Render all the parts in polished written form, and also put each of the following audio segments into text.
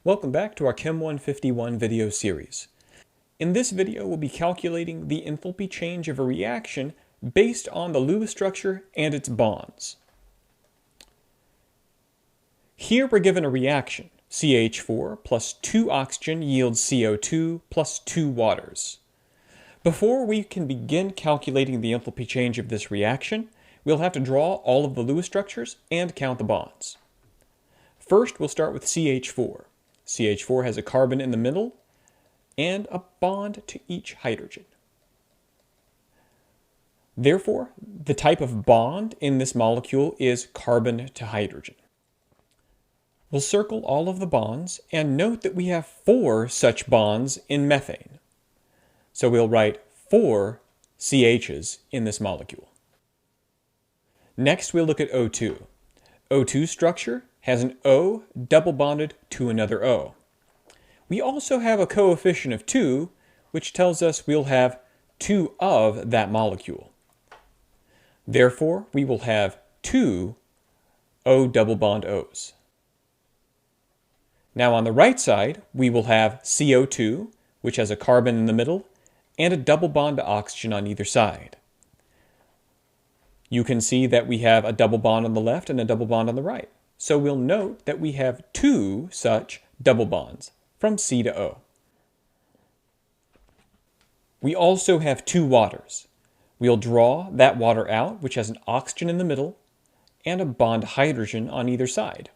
Welcome back to our Chem 151 video series. In this video, we'll be calculating the enthalpy change of a reaction based on the Lewis structure and its bonds. Here we're given a reaction. CH4 plus 2 oxygen yields CO2 plus 2 waters. Before we can begin calculating the enthalpy change of this reaction, we'll have to draw all of the Lewis structures and count the bonds. First, we'll start with CH4. CH4 has a carbon in the middle and a bond to each hydrogen. Therefore, the type of bond in this molecule is carbon to hydrogen. We'll circle all of the bonds and note that we have 4 such bonds in methane. So we'll write 4 CHs in this molecule. Next, we'll look at O2. O2's structure has an O double bonded to another O. We also have a coefficient of 2, which tells us we'll have 2 of that molecule. Therefore, we will have 2 O double bond O's. Now on the right side, we will have CO2, which has a carbon in the middle, and a double bond to oxygen on either side. You can see that we have a double bond on the left and a double bond on the right. So we'll note that we have 2 such double bonds from C to O. We also have 2 waters. We'll draw that water out, which has an oxygen in the middle and a bond hydrogen on either side.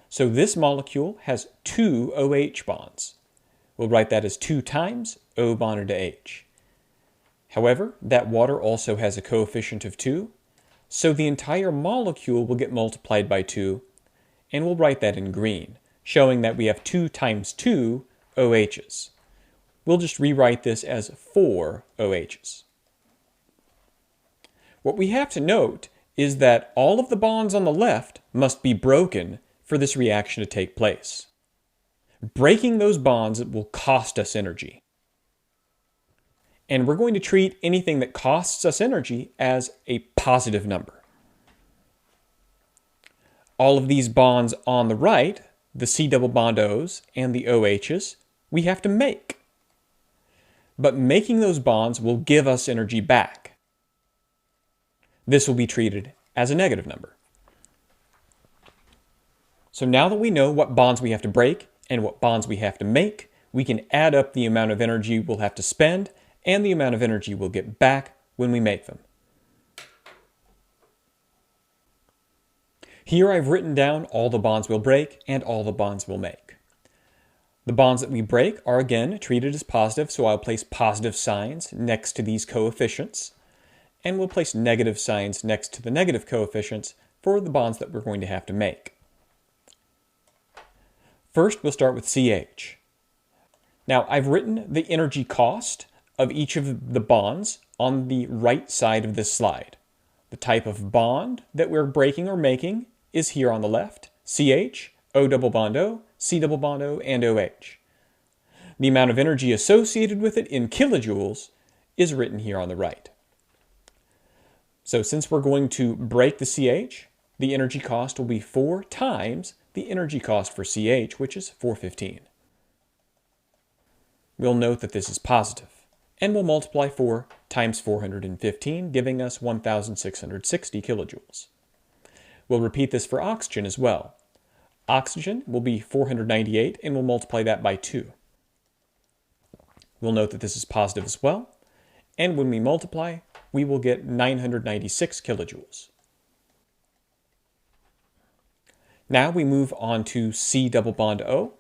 So this molecule has 2 OH bonds. We'll write that as 2 times O bonded to H. However, that water also has a coefficient of 2, so the entire molecule will get multiplied by 2, and we'll write that in green, showing that we have 2 times 2 OHs. We'll just rewrite this as 4 OHs. What we have to note is that all of the bonds on the left must be broken for this reaction to take place. Breaking those bonds will cost us energy. And we're going to treat anything that costs us energy as a positive number. All of these bonds on the right, the C double bond O's and the OHs, we have to make. But making those bonds will give us energy back. This will be treated as a negative number. So now that we know what bonds we have to break and what bonds we have to make, we can add up the amount of energy we'll have to spend and the amount of energy we'll get back when we make them. Here I've written down all the bonds we'll break and all the bonds we'll make. The bonds that we break are again treated as positive, so I'll place positive signs next to these coefficients, and we'll place negative signs next to the negative coefficients for the bonds that we're going to have to make. First, we'll start with CH. Now, I've written the energy cost of each of the bonds on the right side of this slide. The type of bond that we're breaking or making is here on the left, CH, O double bond O, C double bond O, and OH. The amount of energy associated with it in kilojoules is written here on the right. So since we're going to break the CH, the energy cost will be 4 times the energy cost for CH, which is 415. We'll note that this is positive, and we'll multiply 4 times 415, giving us 1,660 kilojoules. We'll repeat this for oxygen as well. Oxygen will be 498, and we'll multiply that by 2. We'll note that this is positive as well, and when we multiply, we will get 996 kilojoules. Now we move on to C double bond O.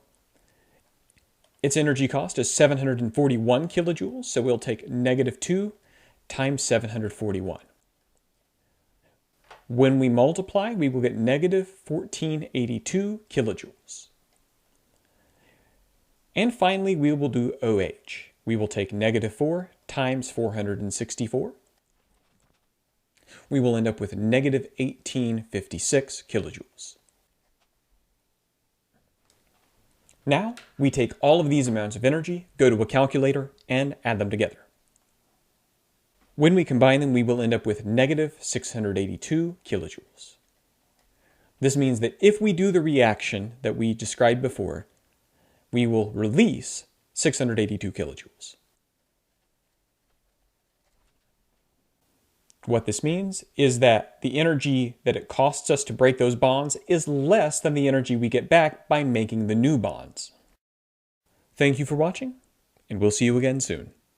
Its energy cost is 741 kilojoules, so we'll take negative 2 times 741. When we multiply, we will get negative 1482 kilojoules. And finally, we will do OH. We will take negative 4 times 464. We will end up with negative 1856 kilojoules. Now, we take all of these amounts of energy, go to a calculator, and add them together. When we combine them, we will end up with negative 682 kilojoules. This means that if we do the reaction that we described before, we will release 682 kilojoules. What this means is that the energy that it costs us to break those bonds is less than the energy we get back by making the new bonds. Thank you for watching, and we'll see you again soon.